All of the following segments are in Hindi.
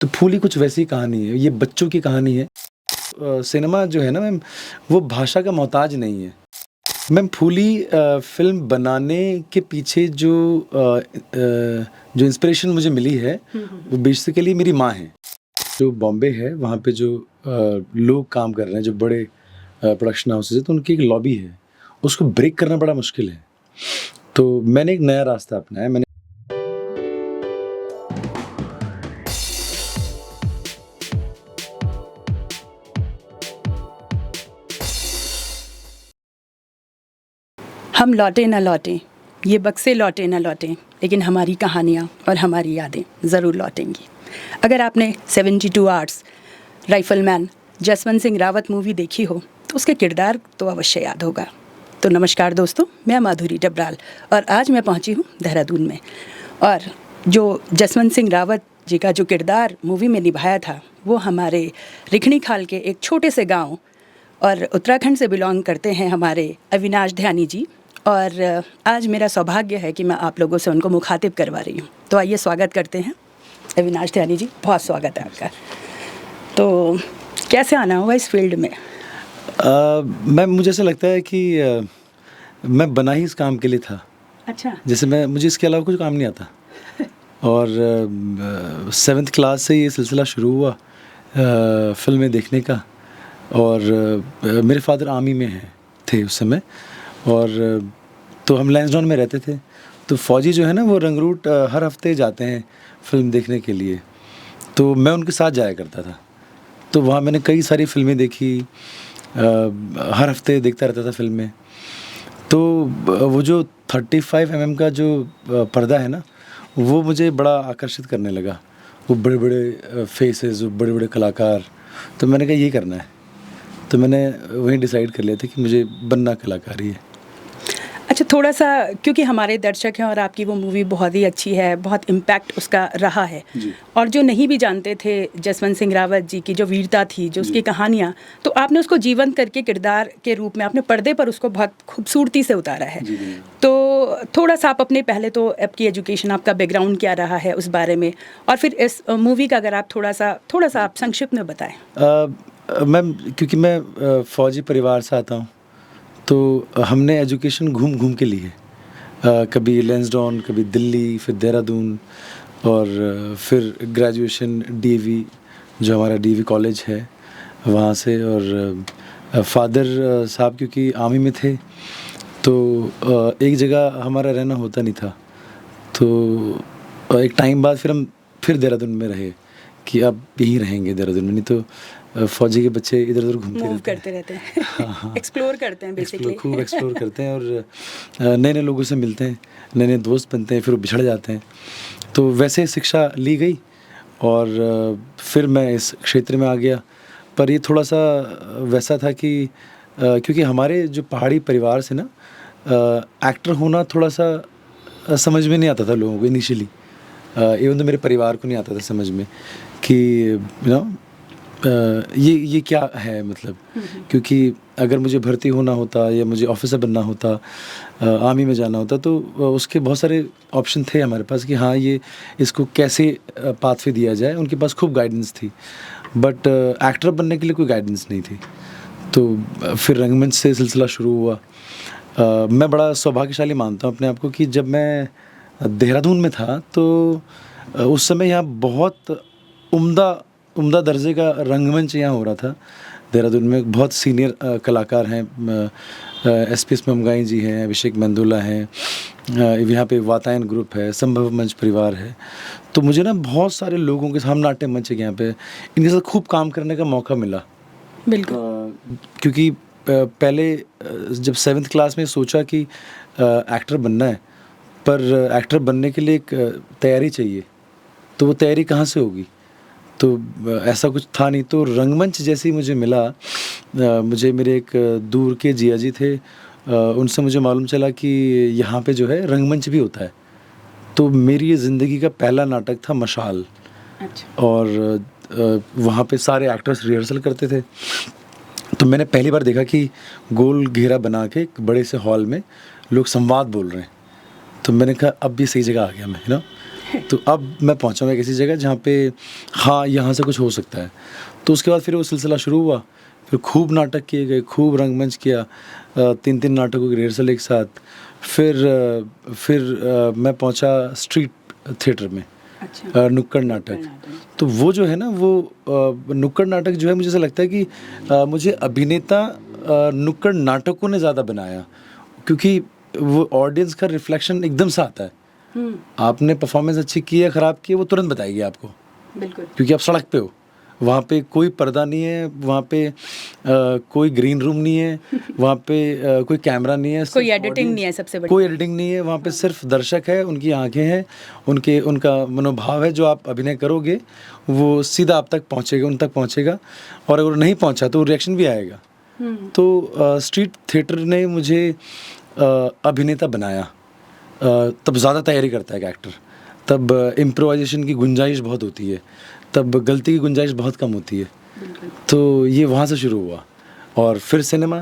तो फूली कुछ वैसी कहानी है, ये बच्चों की कहानी है। सिनेमा जो है ना मैम, वो भाषा का मोहताज नहीं है। मैम फूली फ़िल्म बनाने के पीछे जो इंस्पिरेशन मुझे मिली है, वो बेसिकली मेरी माँ है। जो बॉम्बे है, वहाँ पे जो लोग काम कर रहे हैं, जो बड़े प्रोडक्शन हाउसेज़ हैं, तो उनकी एक लॉबी है। उसको ब्रेक करना बड़ा मुश्किल है। तो मैंने एक नया रास्ता अपनाया। मैंने हम लौटे ना लौटें, ये बक्से लौटे ना लौटें, लेकिन हमारी कहानियाँ और हमारी यादें ज़रूर लौटेंगी। अगर आपने 72 hours, rifleman, Jaswant Singh Rawat movie देखी हो तो उसके किरदार तो अवश्य याद होगा। तो नमस्कार दोस्तों, मैं माधुरी डबराल और आज मैं पहुंची हूं देहरादून में। और जो जसवंत सिंह रावत जी का जो किरदार मूवी में निभाया था, वो हमारे रिखणी खाल के एक छोटे से गाँव और उत्तराखंड से बिलोंग करते हैं हमारे अविनाश ध्यानी जी। और आज मेरा सौभाग्य है कि मैं आप लोगों से उनको मुखातिब करवा रही हूँ। तो आइए स्वागत करते हैं अविनाश ध्यानी जी, बहुत स्वागत है आपका। तो कैसे आना हुआ इस फील्ड में? मैम मुझे ऐसा लगता है कि मैं बना ही इस काम के लिए था। अच्छा। जैसे मुझे इसके अलावा कुछ काम नहीं आता। और 7th क्लास से ये सिलसिला शुरू हुआ फ़िल्में देखने का। और मेरे फादर आर्मी में थे उस समय। और तो हम लैंसडाउन में रहते थे। तो फ़ौजी जो है ना, वो रंगरूट हर हफ्ते जाते हैं फ़िल्म देखने के लिए। तो मैं उनके साथ जाया करता था। तो वहाँ मैंने कई सारी फ़िल्में देखी। हर हफ्ते देखता रहता था फ़िल्में। तो वो जो 35 का जो पर्दा है ना, वो मुझे बड़ा आकर्षित करने लगा। वो बड़े-बड़े फेसेस, वो बड़े-बड़े कलाकार। तो मैंने कहा यही करना है। तो मैंने वहीं डिसाइड कर लिया था कि मुझे बनना कलाकार ही है। अच्छा, थोड़ा सा, क्योंकि हमारे दर्शक हैं और आपकी वो मूवी बहुत ही अच्छी है, बहुत इम्पैक्ट उसका रहा है। जी। और जो नहीं भी जानते थे जसवंत सिंह रावत जी की जो वीरता थी, जो उसकी कहानियाँ, तो आपने उसको जीवंत करके किरदार के रूप में आपने पर्दे पर उसको बहुत खूबसूरती से उतारा है। जी। तो थोड़ा सा आप अपने, पहले तो आपकी एजुकेशन, आपका बैकग्राउंड क्या रहा है उस बारे में, और फिर इस मूवी का अगर आप थोड़ा सा आप संक्षिप्त में बताएं। मैम क्योंकि मैं फ़ौजी परिवार से आता हूँ, तो हमने एजुकेशन घूम के ली है। कभी लैंसडाउन, कभी दिल्ली, फिर देहरादून, और फिर ग्रेजुएशन डीएवी, जो हमारा डीएवी कॉलेज है, वहाँ से। और फादर साहब क्योंकि आर्मी में थे, तो एक जगह हमारा रहना होता नहीं था। तो एक टाइम बाद फिर हम फिर देहरादून में रहे कि अब यहीं रहेंगे देहरादून में, नहीं तो फ़ौजी के बच्चे इधर-उधर घूमते मूव रहते हैं। करते रहते हैं। हाँ। एक्सप्लोर करते हैं बेसिकली। खूब एक्सप्लोर करते हैं और नए-नए लोगों से मिलते हैं, नए-नए दोस्त बनते हैं, फिर वो बिछड़ जाते हैं। तो वैसे शिक्षा ली गई और फिर मैं इस क्षेत्र में आ गया। पर ये थोड़ा-सा वैसा था कि क्योंकि हमारे जो पहाड़ी परिवार से ना, एक्टर होना थोड़ा-सा समझ में नहीं आता था लोगों को इनिशियली। इवन तो मेरे परिवार को नहीं आता था समझ में कि ये क्या है मतलब। क्योंकि अगर मुझे भर्ती होना होता या मुझे ऑफिसर बनना होता, आर्मी में जाना होता, तो उसके बहुत सारे ऑप्शन थे हमारे पास कि हाँ, ये इसको कैसे पाथवे दिया जाए। उनके पास खूब गाइडेंस थी, बट एक्टर बनने के लिए कोई गाइडेंस नहीं थी। तो फिर रंगमंच से सिलसिला शुरू हुआ। मैं बड़ा सौभाग्यशाली मानता हूँ अपने आप को कि जब मैं देहरादून में था, तो उस समय यहाँ बहुत उम्दा उम्दा दर्जे का रंगमंच यहाँ हो रहा था। देहरादून में बहुत सीनियर कलाकार हैं। एसपीएस ममगाई जी हैं, अभिषेक मेंदोला हैं, यहाँ पे वातायन ग्रुप है, संभव मंच परिवार है। तो मुझे ना बहुत सारे लोगों के साथ, हम नाट्य मंच है यहाँ पे, इनके साथ खूब काम करने का मौका मिला। बिल्कुल। क्योंकि पहले जब 7th क्लास में सोचा कि एक्टर बनना है, पर एक्टर बनने के लिए एक तैयारी चाहिए, तो वो तैयारी कहाँ से होगी? तो ऐसा कुछ था नहीं। तो रंगमंच जैसे ही मुझे मिला, मुझे मेरे एक दूर के जिया जी थे, उनसे मुझे मालूम चला कि यहाँ पे जो है रंगमंच भी होता है। तो मेरी ये ज़िंदगी का पहला नाटक था मशाल। अच्छा। और वहाँ पे सारे एक्टर्स रिहर्सल करते थे। तो मैंने पहली बार देखा कि गोल घेरा बना के एक बड़े से हॉल में लोग संवाद बोल रहे हैं। तो मैंने कहा अब भी सही जगह आ गया मैं, तो अब मैं पहुंचा हूँ एक ऐसी जगह जहाँ पे हाँ यहाँ से कुछ हो सकता है। तो उसके बाद फिर वो सिलसिला शुरू हुआ, फिर खूब नाटक किए गए, खूब रंगमंच किया, 3-3 नाटकों की रिहर्सल एक साथ। फिर मैं पहुंचा स्ट्रीट थिएटर में, अच्छा। नुक्कड़ नाटक। तो वो जो है ना वो नुक्कड़ नाटक जो है मुझे ऐसा लगता है कि मुझे अभिनेता नुक्कड़ नाटकों ने ज़्यादा बनाया, क्योंकि वो ऑडियंस का रिफ्लेक्शन एकदम से आता है। आपने परफॉर्मेंस अच्छी की है ख़राब की है वो तुरंत बताएगी आपको, बिल्कुल। क्योंकि आप सड़क पे हो, वहाँ पे कोई पर्दा नहीं है, वहाँ पे कोई ग्रीन रूम नहीं है, वहाँ पे कोई कैमरा नहीं है, कोई सिर्फ एडिटिंग audience- नहीं है, सबसे बड़ी कोई एडिटिंग नहीं है, वहाँ पे सिर्फ दर्शक है, उनकी आंखें हैं, उनका मनोभाव है, जो आप अभिनय करोगे वो सीधा आप तक पहुँचेगा, उन तक पहुँचेगा, और अगर नहीं पहुँचा तो रिएक्शन भी आएगा। तो स्ट्रीट थिएटर ने मुझे अभिनेता बनाया। तब ज़्यादा तैयारी करता है एक एक्टर, तब इम्प्रोवाइजेशन की गुंजाइश बहुत होती है, तब गलती की गुंजाइश बहुत कम होती है। तो ये वहाँ से शुरू हुआ, और फिर सिनेमा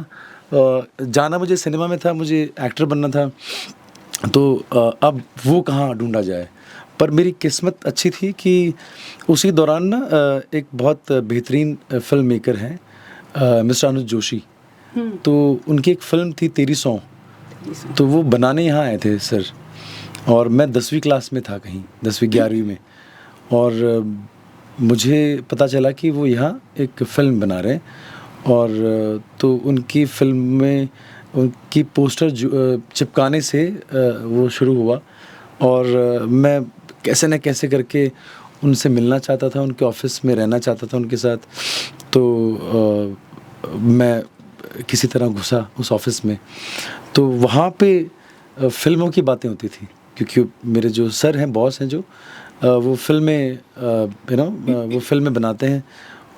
जाना मुझे सिनेमा में था, मुझे एक्टर बनना था। तो अब वो कहाँ ढूंढा जाए, पर मेरी किस्मत अच्छी थी कि उसी दौरान ना एक बहुत बेहतरीन फिल्म मेकर हैं मिस्टर अनुज जोशी। तो उनकी एक फ़िल्म थी तेरी सौ, तो वो बनाने यहाँ आए थे सर, और मैं 10वीं क्लास में था, कहीं 10वीं 11वीं में, और मुझे पता चला कि वो यहाँ एक फ़िल्म बना रहे हैं, और तो उनकी फ़िल्म में उनकी पोस्टर चिपकाने से वो शुरू हुआ, और मैं कैसे न कैसे करके उनसे मिलना चाहता था, उनके ऑफिस में रहना चाहता था उनके साथ। तो मैं किसी तरह घुसा उस ऑफिस में, तो वहाँ पे फ़िल्मों की बातें होती थी, क्योंकि मेरे जो सर हैं, बॉस हैं जो, वो फ़िल्में वो फ़िल्में बनाते हैं,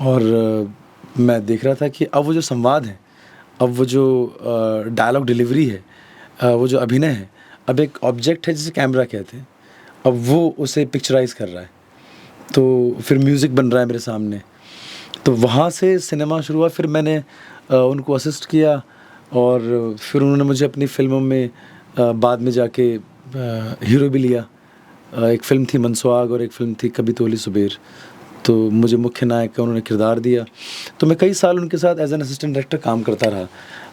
और मैं देख रहा था कि अब वो जो संवाद है, अब वो जो डायलॉग डिलीवरी है, वो जो अभिनय है, अब एक ऑब्जेक्ट है जिसे कैमरा कहते हैं, अब वो उसे पिक्चराइज़ कर रहा है, तो फिर म्यूज़िक बन रहा है मेरे सामने। तो वहाँ से सिनेमा शुरू हुआ। फिर मैंने उनको असिस्ट किया, और फिर उन्होंने मुझे अपनी फ़िल्मों में बाद में जाके हीरो भी लिया। एक फ़िल्म थी मनसुआग, और एक फ़िल्म थी कभी तो ओली सुबेर, तो मुझे मुख्य नायक का उन्होंने किरदार दिया। तो मैं कई साल उनके साथ एज एन असिस्टेंट डायरेक्टर काम करता रहा,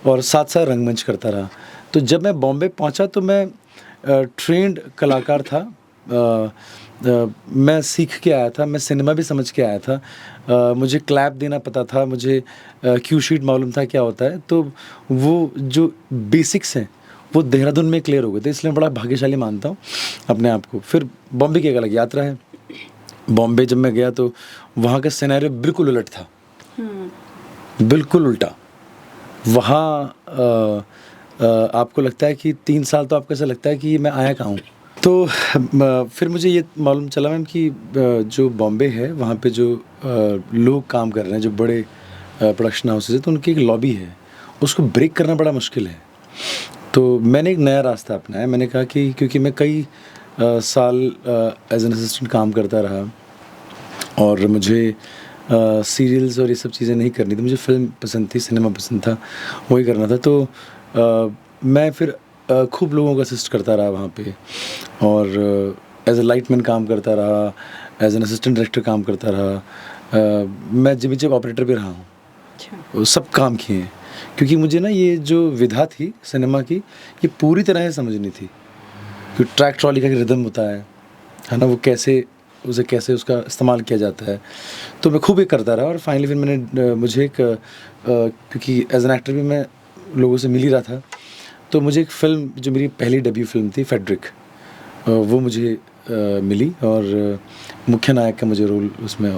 और साथ साथ रंगमंच करता रहा। तो जब मैं बॉम्बे पहुंचा तो मैं ट्रेंड कलाकार था, मैं सीख के आया था, मैं सिनेमा भी समझ के आया था, मुझे क्लैप देना पता था, मुझे क्यू शीट मालूम था क्या होता है। तो वो जो बेसिक्स हैं वो देहरादून में क्लियर हो गए थे, इसलिए मैं बड़ा भाग्यशाली मानता हूँ अपने आप को। फिर बॉम्बे की एक अलग यात्रा है। बॉम्बे जब मैं गया तो वहाँ का सिनेरियो बिल्कुल उलट था, बिल्कुल उल्टा। वहाँ आपको लगता है कि 3 साल तो आपको ऐसा लगता है कि मैं आया कहाँ हूँ। तो फिर मुझे ये मालूम चला मैम कि जो बॉम्बे है वहाँ पे जो लोग काम कर रहे हैं, जो बड़े प्रोडक्शन हाउसेस है, तो उनकी एक लॉबी है, उसको ब्रेक करना बड़ा मुश्किल है। तो मैंने एक नया रास्ता अपनाया। मैंने कहा कि क्योंकि मैं कई साल एज एन असिस्टेंट काम करता रहा, और मुझे सीरियल्स और ये सब चीज़ें नहीं करनी थी, मुझे फ़िल्म पसंद थी, सिनेमा पसंद था, वही करना था। तो मैं फिर खूब लोगों को असिस्ट करता रहा वहाँ पे, और एज ए लाइटमैन काम करता रहा, एज एन असिस्टेंट डायरेक्टर काम करता रहा, मैं जब ऑपरेटर भी रहा हूँ। वो सब काम किए हैं, क्योंकि मुझे ना ये जो विधा थी सिनेमा की, ये पूरी तरह से समझनी थी कि ट्रैक ट्रॉली का रिदम होता है ना, वो कैसे उसका इस्तेमाल किया जाता है। तो मैं खूब ये करता रहा, और फाइनली फिर मैंने मुझे एक क्योंकि एज एन एक्टर भी मैं लोगों से मिल ही रहा था, तो मुझे एक फ़िल्म जो मेरी पहली डेब्यू फ़िल्म थी फेडरिक, वो मुझे मिली, और मुख्य नायक का मुझे रोल उसमें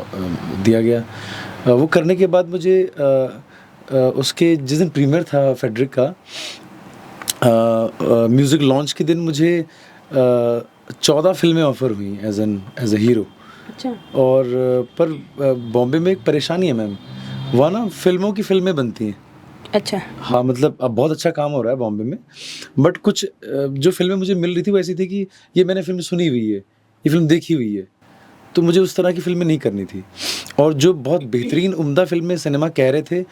दिया गया। वो करने के बाद मुझे उसके जिस दिन प्रीमियर था फेडरिक का, म्यूज़िक लॉन्च के दिन मुझे 14 फिल्में ऑफ़र हुई एज ए हीरो। अच्छा। और पर बॉम्बे में एक परेशानी है मैम, वहाँ ना फ़िल्मों की फ़िल्में बनती हैं। अच्छा। हाँ, मतलब अब बहुत अच्छा काम हो रहा है बॉम्बे में, बट कुछ जो फ़िल्में मुझे मिल रही थी वो ऐसी थी कि ये मैंने फ़िल्म सुनी हुई है, ये फ़िल्म देखी हुई है, तो मुझे उस तरह की फ़िल्में नहीं करनी थी। और जो बहुत बेहतरीन उम्दा फ़िल्में सिनेमा कह रहे थे,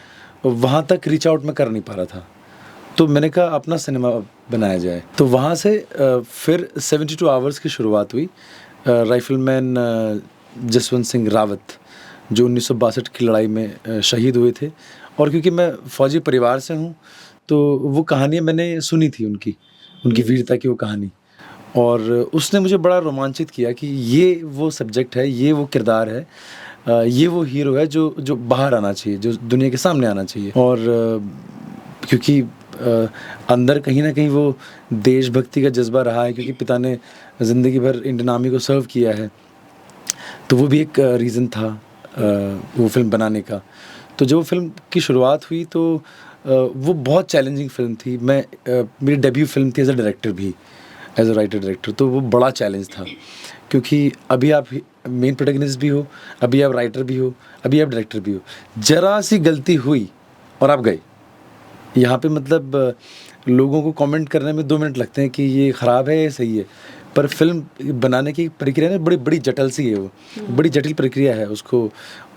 वहाँ तक रीच आउट मैं कर नहीं पा रहा था। तो मैंने कहा अपना सिनेमा बनाया जाए। तो वहाँ से फिर 72 आवर्स की शुरुआत हुई, राइफलमैन जसवंत सिंह रावत, जो 1962 की लड़ाई में शहीद हुए थे। और क्योंकि मैं फ़ौजी परिवार से हूँ, तो वो कहानियाँ मैंने सुनी थी उनकी वीरता की वो कहानी, और उसने मुझे बड़ा रोमांचित किया कि ये वो सब्जेक्ट है, ये वो किरदार है, ये वो हीरो है जो बाहर आना चाहिए, जो दुनिया के सामने आना चाहिए। और क्योंकि अंदर कहीं न कहीं वो देशभक्ति का जज़्बा रहा है, क्योंकि पिता ने ज़िंदगी भर इंडियन आर्मी को सर्व किया है, तो वो भी एक रीज़न था वो फ़िल्म बनाने का। तो जब वो फ़िल्म की शुरुआत हुई तो वो बहुत चैलेंजिंग फ़िल्म थी। मेरी डेब्यू फ़िल्म थी एज़ अ डायरेक्टर भी, एज़ अ राइटर डायरेक्टर, तो वो बड़ा चैलेंज था, क्योंकि अभी आप मेन प्रोटैगनिस्ट भी हो, अभी आप राइटर भी हो, अभी आप डायरेक्टर भी हो। ज़रा सी गलती हुई और आप गए। यहाँ पे मतलब लोगों को कमेंट करने में 2 मिनट लगते हैं कि ये ख़राब है या सही है, पर फ़िल्म बनाने की प्रक्रिया ना बड़ी जटिल सी है वो, बड़ी जटिल प्रक्रिया है उसको,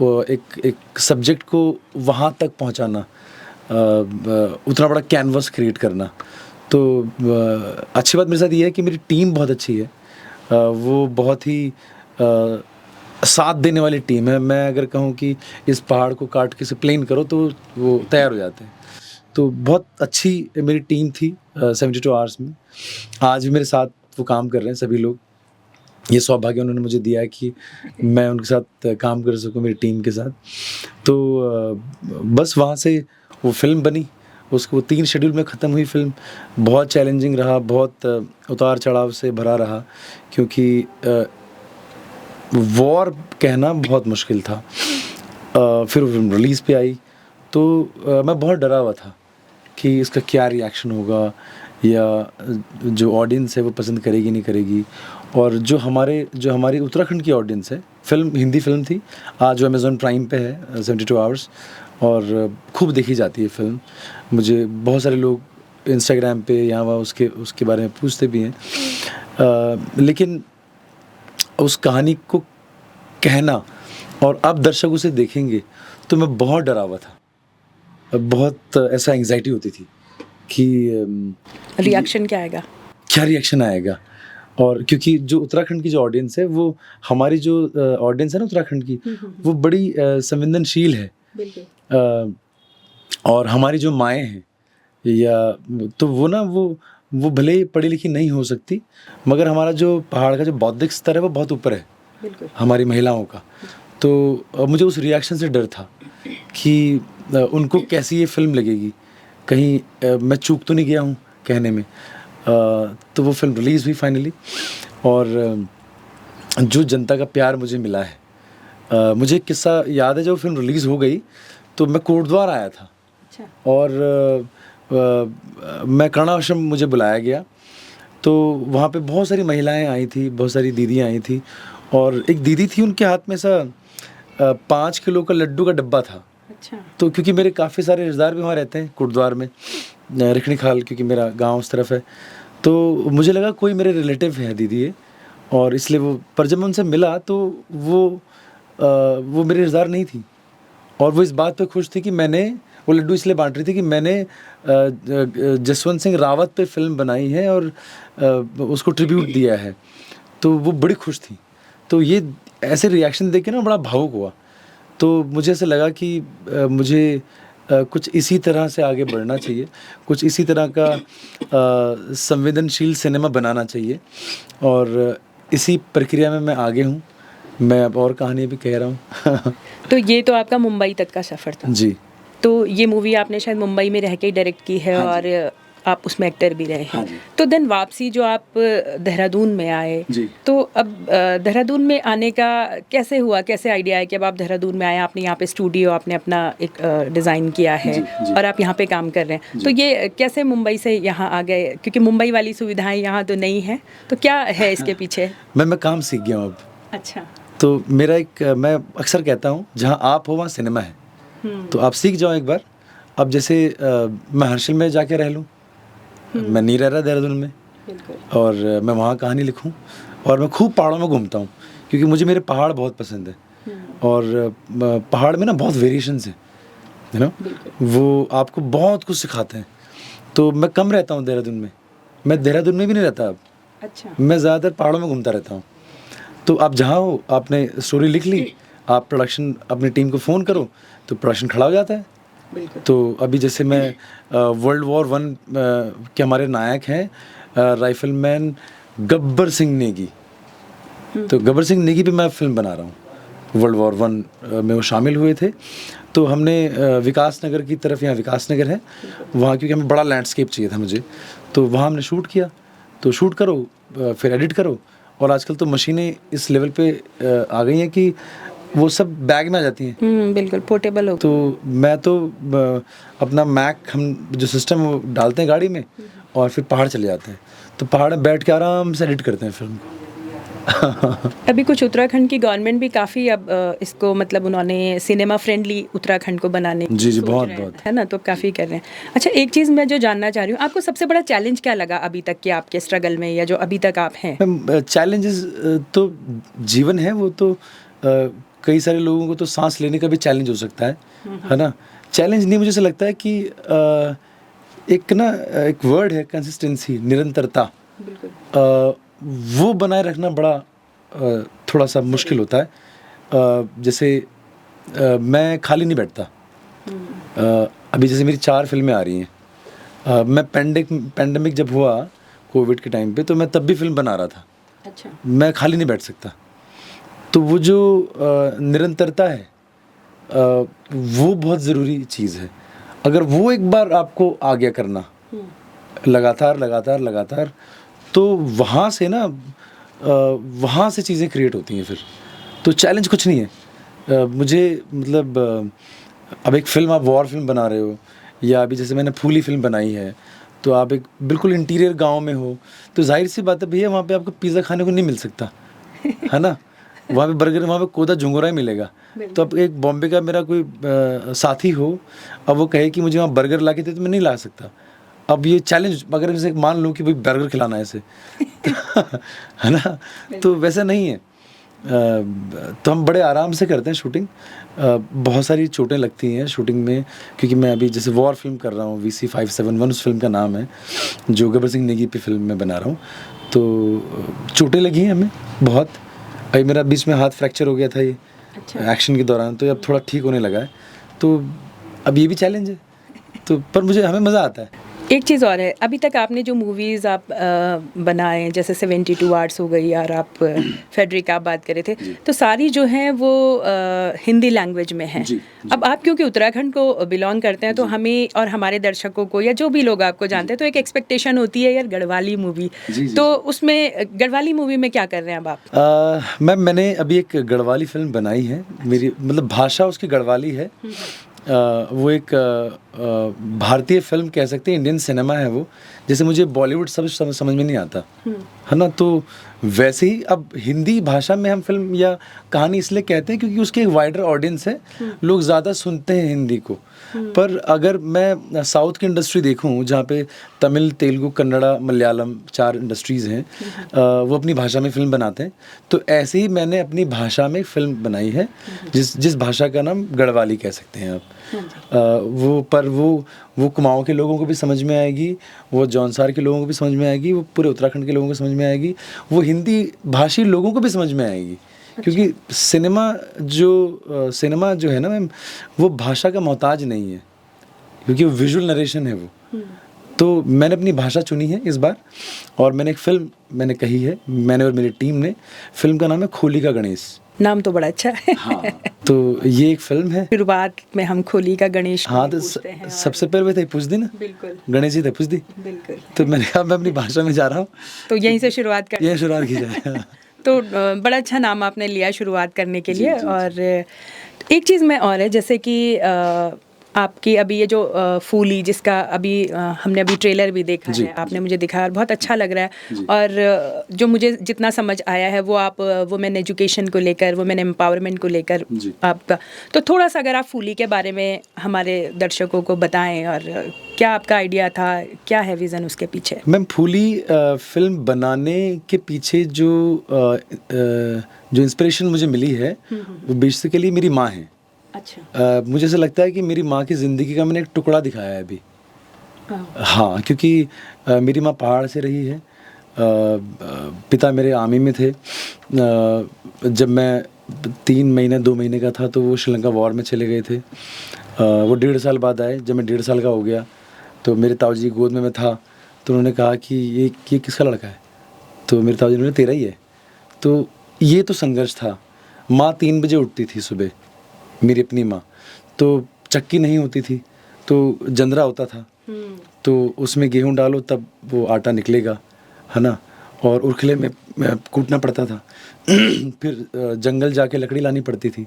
वो एक सब्जेक्ट को वहाँ तक पहुँचाना, उतना बड़ा कैनवस क्रिएट करना। तो अच्छी बात मेरे साथ ये है कि मेरी टीम बहुत अच्छी है, वो बहुत ही साथ देने वाली टीम है। मैं अगर कहूँ कि इस पहाड़ को काट के इसे प्लेन करो तो वो तैयार हो जाते हैं। तो बहुत अच्छी मेरी टीम थी 72 आवर्स में। आज भी मेरे साथ वो काम कर रहे हैं सभी लोग। ये सौभाग्य उन्होंने मुझे दिया है कि मैं उनके साथ काम कर सकूँ, मेरी टीम के साथ। तो बस वहाँ से वो फ़िल्म बनी, उसको 3 शेड्यूल में ख़त्म हुई फ़िल्म। बहुत चैलेंजिंग रहा, बहुत उतार-चढ़ाव से भरा रहा, क्योंकि वॉर कहना बहुत मुश्किल था। फिर वो फ़िल्म रिलीज़ पे आई, तो मैं बहुत डरा हुआ था कि इसका क्या रिएक्शन होगा, या जो ऑडियंस है वो पसंद करेगी नहीं करेगी। और जो हमारी उत्तराखंड की ऑडियंस है, फ़िल्म हिंदी फ़िल्म थी, आज वो अमेज़न प्राइम पे है 72 आवर्स, और खूब देखी जाती है फ़िल्म। मुझे बहुत सारे लोग इंस्टाग्राम पे यहाँ वहाँ उसके बारे में पूछते भी हैं। लेकिन उस कहानी को कहना और अब दर्शक उसे देखेंगे, तो मैं बहुत डरा हुआ था। बहुत ऐसा एंग्ज़ायटी होती थी कि रिएक्शन क्या आएगा? क्या रिएक्शन आएगा। और क्योंकि जो उत्तराखंड की जो ऑडियंस है, वो हमारी जो ऑडियंस है ना उत्तराखंड की, वो बड़ी संवेदनशील है। बिल्कुल। और हमारी जो माएँ हैं, या तो वो भले ही पढ़ी लिखी नहीं हो सकती, मगर हमारा जो पहाड़ का जो बौद्धिक स्तर है वो बहुत ऊपर है, बिल्कुल, हमारी महिलाओं का। तो मुझे उस रिएक्शन से डर था कि उनको कैसी ये फ़िल्म लगेगी, कहीं मैं चूक तो नहीं गया हूँ कहने में। तो वो फ़िल्म रिलीज़ हुई फाइनली, और जो जनता का प्यार मुझे मिला है, मुझे एक किस्सा याद है। जब फ़िल्म रिलीज़ हो गई तो मैं कोटद्वार आया था। अच्छा। और मैं करुणा आश्रम मुझे बुलाया गया, तो वहाँ पे बहुत सारी महिलाएं आई थी, बहुत सारी दीदियाँ आई थी, और एक दीदी थी, उनके हाथ में ऐसा 5 किलो का लड्डू का डब्बा था। अच्छा। तो क्योंकि मेरे काफ़ी सारे रिश्तेदार भी वहाँ रहते हैं कोटद्वार में, रिखणी खाल, क्योंकि मेरा गांव उस तरफ है, तो मुझे लगा कोई मेरे रिलेटिव है दीदी ये, और इसलिए वो, पर जब मैं उनसे मिला तो वो मेरे रिश्तेदार नहीं थी, और वो इस बात पे खुश थी कि मैंने वो लड्डू इसलिए बांट रही थी कि मैंने जसवंत सिंह रावत पे फ़िल्म बनाई है और उसको ट्रिब्यूट दिया है, तो वो बड़ी खुश थी। तो ये ऐसे रिएक्शन देख के ना बड़ा भावुक हुआ। तो मुझे ऐसा लगा कि मुझे कुछ इसी तरह से आगे बढ़ना चाहिए, कुछ इसी तरह का संवेदनशील सिनेमा बनाना चाहिए, और इसी प्रक्रिया में मैं आगे हूँ। मैं अब और कहानियाँ भी कह रहा हूँ। तो ये तो आपका मुंबई तक का सफ़र था। जी। तो ये मूवी आपने शायद मुंबई में रह के ही डायरेक्ट की है। हाँ, और आप उसमें एक्टर भी रहे हैं। हाँ, तो देन वापसी जो आप देहरादून में आए, तो अब देहरादून में आने का कैसे हुआ, कैसे आइडिया है कि अब आप देहरादून में आए, आपने यहाँ पे स्टूडियो, आपने अपना एक डिज़ाइन किया है, जी, और आप यहाँ पे काम कर रहे हैं, तो ये कैसे मुंबई से यहाँ आ गए, क्योंकि मुंबई वाली सुविधाएं यहाँ तो नहीं है, तो क्या है इसके पीछे? मैं काम सीख गया हूँ अब। अच्छा। तो मैं अक्सर कहता हूँ, जहाँ आप हो वहाँ सिनेमा है, तो आप सीख जाओ एक बार। अब जैसे मैं हर्षिल में जाके रह लूँ, मैं नहीं रह रहा देहरादून में, और मैं वहाँ कहानी लिखूँ, और मैं खूब पहाड़ों में घूमता हूँ, क्योंकि मुझे मेरे पहाड़ बहुत पसंद है, और पहाड़ में ना बहुत वेरिएशंस हैं, यू नो, वो आपको बहुत कुछ सिखाते हैं। तो मैं कम रहता हूँ देहरादून में, मैं देहरादून में भी नहीं रहता अब। अच्छा। मैं ज़्यादातर पहाड़ों में घूमता रहता हूँ। तो आप जहाँ हो, आपने स्टोरी लिख ली, आप प्रोडक्शन अपनी टीम को फ़ोन करो तो प्रोडक्शन खड़ा हो जाता है। बिल्कुल। तो अभी जैसे मैं वर्ल्ड वॉर वन के हमारे नायक हैं राइफलमैन गब्बर सिंह नेगी। तो गब्बर सिंह नेगी पे मैं फ़िल्म बना रहा हूँ। वर्ल्ड वॉर वन में वो शामिल हुए थे। तो हमने विकास नगर की तरफ, यहाँ विकास नगर है वहाँ, क्योंकि हमें बड़ा लैंडस्केप चाहिए था मुझे, तो वहाँ हमने शूट किया। तो शूट करो, फिर एडिट करो, और आजकल तो मशीनें इस लेवल पे आ गई हैं कि वो सब बैग में आ जाती हैं। बिल्कुल पोर्टेबल हो। तो मैं तो अपना मैक, हम जो सिस्टम वो डालते हैं गाड़ी में और फिर पहाड़ चले जाते हैं। तो पहाड़ में बैठ के आराम से एडिट करते हैं फिल्म को। अभी कुछ उत्तराखंड की गवर्नमेंट भी काफ़ी अब इसको मतलब उन्होंने सिनेमा फ्रेंडली उत्तराखंड को बनाने की जी सोच बहुत रहे हैं, बहुत। है ना, तो काफ़ी कर रहे हैं। अच्छा, एक चीज़ मैं जो जानना चाह रही हूँ, आपको सबसे बड़ा चैलेंज क्या लगा अभी तक के आपके स्ट्रगल में, या जो अभी तक आप हैं? मैम चैलेंजेस तो जीवन है, वो तो कई सारे लोगों को तो सांस लेने का भी चैलेंज हो सकता है ना। चैलेंज नहीं, मुझे ऐसा लगता है कि एक वर्ड है कंसिस्टेंसी, निरंतरता। बिल्कुल। वो बनाए रखना बड़ा थोड़ा सा मुश्किल होता है। जैसे मैं खाली नहीं बैठता। अभी जैसे मेरी 4 फिल्में आ रही हैं। मैं पेंडेमिक जब हुआ कोविड के टाइम पे, तो मैं तब भी फिल्म बना रहा था। अच्छा। मैं खाली नहीं बैठ सकता। तो वो जो निरंतरता है, वो बहुत ज़रूरी चीज़ है। अगर वो एक बार आपको आ गया करना, लगातार लगातार लगातार, तो वहाँ से ना वहाँ से चीज़ें क्रिएट होती हैं फिर। तो चैलेंज कुछ नहीं है। मुझे मतलब अब एक फ़िल्म, आप वॉर फिल्म बना रहे हो, या अभी जैसे मैंने फूली फिल्म बनाई है, तो आप एक बिल्कुल इंटीरियर गांव में हो, तो जाहिर सी बात है भैया, वहाँ पे आपको पिज़्ज़ा खाने को नहीं मिल सकता है ना। वहाँ पे बर्गर, वहाँ पे कोदा झुंगुरा ही मिलेगा। तो अब एक बॉम्बे का मेरा कोई साथी हो, अब वो कहे कि मुझे वहाँ बर्गर ला के दे, तो मैं नहीं ला सकता। अब ये चैलेंज, अगर जैसे मान लो कि भाई बर्गर खिलाना है इसे है ना, तो वैसा नहीं है। तो हम बड़े आराम से करते हैं शूटिंग। बहुत सारी चोटें लगती हैं शूटिंग में, क्योंकि मैं अभी जैसे वॉर फिल्म कर रहा हूँ, VC 571 उस फिल्म का नाम है, जो गब्बर सिंह नेगी पे फिल्म में बना रहा हूँ। तो चोटें लगी हैं हमें बहुत। अभी मेरा बीच में हाथ फ्रैक्चर हो गया था ये एक्शन के दौरान, तो अब थोड़ा ठीक होने लगा है। तो अब ये भी चैलेंज है, तो पर हमें मज़ा आता है। एक चीज़ और है, अभी तक आपने जो मूवीज़ आप बनाए, जैसे 72 आवर्स हो गई, और आप फेडरिक आप बात कर रहे थे, तो सारी जो हैं वो हिंदी लैंग्वेज में हैं। अब आप क्योंकि उत्तराखंड को बिलोंग करते हैं, तो हमें और हमारे दर्शकों को, या जो भी लोग आपको जानते हैं, तो एक एक्सपेक्टेशन होती है यार गढ़वाली मूवी। तो उसमें गढ़वाली मूवी में क्या कर रहे हैं अब आप? मैंने अभी एक गढ़वाली फिल्म बनाई है। मेरी मतलब भाषा उसकी गढ़वाली है। वो एक भारतीय फिल्म कह सकते हैं, इंडियन सिनेमा है वो। जैसे मुझे बॉलीवुड सब समझ में नहीं आता है ना, तो वैसे ही अब हिंदी भाषा में हम फिल्म या कहानी इसलिए कहते हैं क्योंकि उसकी एक वाइडर ऑडियंस है, लोग ज़्यादा सुनते हैं हिंदी को। पर अगर मैं साउथ की इंडस्ट्री देखूं, जहाँ पे तमिल, तेलुगु, कन्नड़ा, मलयालम 4 इंडस्ट्रीज़ हैं, वो अपनी भाषा में फ़िल्म बनाते हैं। तो ऐसे ही मैंने अपनी भाषा में फ़िल्म बनाई है, जिस भाषा का नाम गढ़वाली कह सकते हैं आप। वो कुमाऊँ के लोगों को भी समझ में आएगी, वो जौनसार के लोगों को भी समझ में आएगी, वो पूरे उत्तराखंड के लोगों को समझ में आएगी, वो हिंदी भाषी लोगों को भी समझ में आएगी। क्योंकि सिनेमा जो है ना मैम, वो भाषा का मोहताज नहीं है, क्योंकि वो विजुअल नरेशन है वो। तो मैंने अपनी भाषा चुनी है इस बार, और मैंने एक फ़िल्म मैंने कही है, मैंने और मेरी टीम ने। फिल्म का नाम है खोली का गणेश। नाम तो बड़ा अच्छा है। हाँ, तो ये एक फिल्म है। शुरुआत में हम खोली का गणेश। हाँ, तो सबसे पहले थे पूछ दी ना, बिल्कुल गणेश जी थे पूछ दी, बिल्कुल। तो मैंने कहा मैं अपनी भाषा में जा रहा हूँ, तो यहीं से शुरुआत कर, यही शुरुआत की जाए। तो बड़ा अच्छा नाम आपने लिया शुरुआत करने के लिए। और एक चीज़ में और है, जैसे कि आपकी अभी ये जो फूली, जिसका अभी हमने अभी ट्रेलर भी देखा है, आपने मुझे दिखाया और बहुत अच्छा लग रहा है। और जो मुझे जितना समझ आया है, वो आप वुमेन एजुकेशन को लेकर, वुमेन एम्पावरमेंट को लेकर आपका, तो थोड़ा सा अगर आप फूली के बारे में हमारे दर्शकों को बताएं, और क्या आपका आइडिया था, क्या है विज़न उसके पीछे? मैम, फूली फिल्म बनाने के पीछे जो इंस्पिरेशन मुझे मिली है, वो बेसिकली मेरी माँ है। अच्छा। मुझे ऐसा लगता है कि मेरी माँ की ज़िंदगी का मैंने एक टुकड़ा दिखाया है अभी। हाँ, क्योंकि मेरी माँ पहाड़ से रही है, पिता मेरे आर्मी में थे। जब मैं 3 महीने 2 महीने का था तो वो श्रीलंका वॉर में चले गए थे। वो 1.5 साल बाद आए। जब मैं 1.5 साल का हो गया तो मेरे ताऊजी की गोद में मैं था, तो उन्होंने कहा कि ये किसका लड़का है? तो मेरे ताऊजी ने बोला तेरा ही है। तो ये तो संघर्ष था। माँ 3 बजे उठती थी सुबह, मेरी अपनी माँ, तो चक्की नहीं होती थी तो जंदरा होता था, तो उसमें गेहूँ डालो तब वो आटा निकलेगा, है ना, और उरखले में कूटना पड़ता था। फिर जंगल जाके लकड़ी लानी पड़ती थी।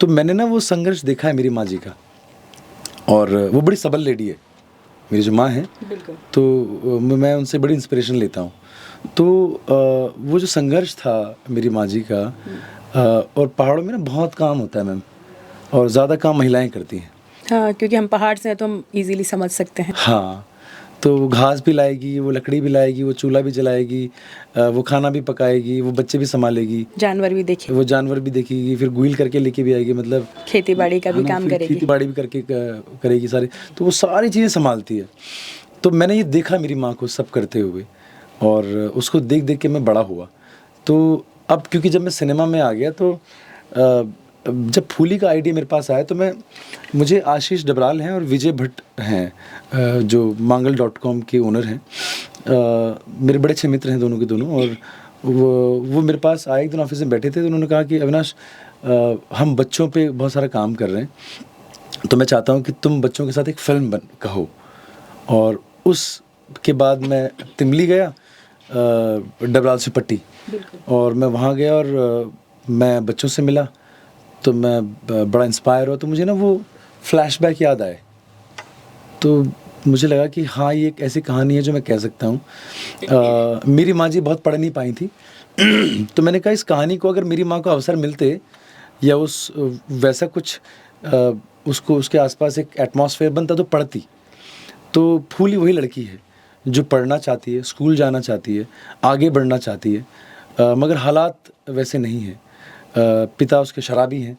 तो मैंने ना वो संघर्ष देखा है मेरी माँ जी का, और वो बड़ी सबल लेडी है मेरी जो माँ है, तो मैं उनसे बड़ी इंस्पिरेशन लेता हूँ। तो वो जो संघर्ष था मेरी माँ जी का, और पहाड़ों में ना बहुत काम होता है मैम, और ज़्यादा काम महिलाएं करती हैं। हाँ, क्योंकि हम पहाड़ से हैं तो हम इजीली समझ सकते हैं। हाँ, तो वो घास भी लाएगी, वो लकड़ी भी लाएगी, वो चूल्हा भी जलाएगी, वो खाना भी पकाएगी, वो बच्चे भी संभालेगी, जानवर भी देखे, वो जानवर भी देखेगी, फिर गुइल करके लेके भी आएगी, मतलब खेती बाड़ी का भी काम करेगी, खेती बाड़ी भी करके करेगी सारी। तो वो सारी चीज़ें संभालती है। तो मैंने ये देखा मेरी माँ को सब करते हुए, और उसको देख देख के मैं बड़ा हुआ। तो अब क्योंकि जब मैं सिनेमा में आ गया तो जब फूली का आइडिया मेरे पास आया तो मुझे आशीष डबराल हैं और विजय भट्ट हैं, जो mangal.com के ओनर हैं, मेरे बड़े अच्छे मित्र हैं दोनों के दोनों। और वो मेरे पास आए, एक दिन ऑफिस में बैठे थे, तो उन्होंने कहा कि अविनाश, हम बच्चों पे बहुत सारा काम कर रहे हैं, तो मैं चाहता हूँ कि तुम बच्चों के साथ एक फिल्म कहो। और उसके बाद मैं तिमली गया, डबराल से पट्टी, और मैं वहाँ गया और मैं बच्चों से मिला, तो मैं बड़ा इंस्पायर हुआ। तो मुझे ना वो फ्लैशबैक याद आए, तो मुझे लगा कि हाँ, ये एक ऐसी कहानी है जो मैं कह सकता हूँ। मेरी माँ जी बहुत पढ़ नहीं पाई थी तो मैंने कहा इस कहानी को अगर मेरी माँ को अवसर मिलते, या वैसा कुछ उसको उसके आसपास एक एटमॉस्फेयर बनता तो पढ़ती। तो फूली वही लड़की है जो पढ़ना चाहती है, स्कूल जाना चाहती है, आगे बढ़ना चाहती है, मगर हालात वैसे नहीं हैं। पिता उसके शराबी हैं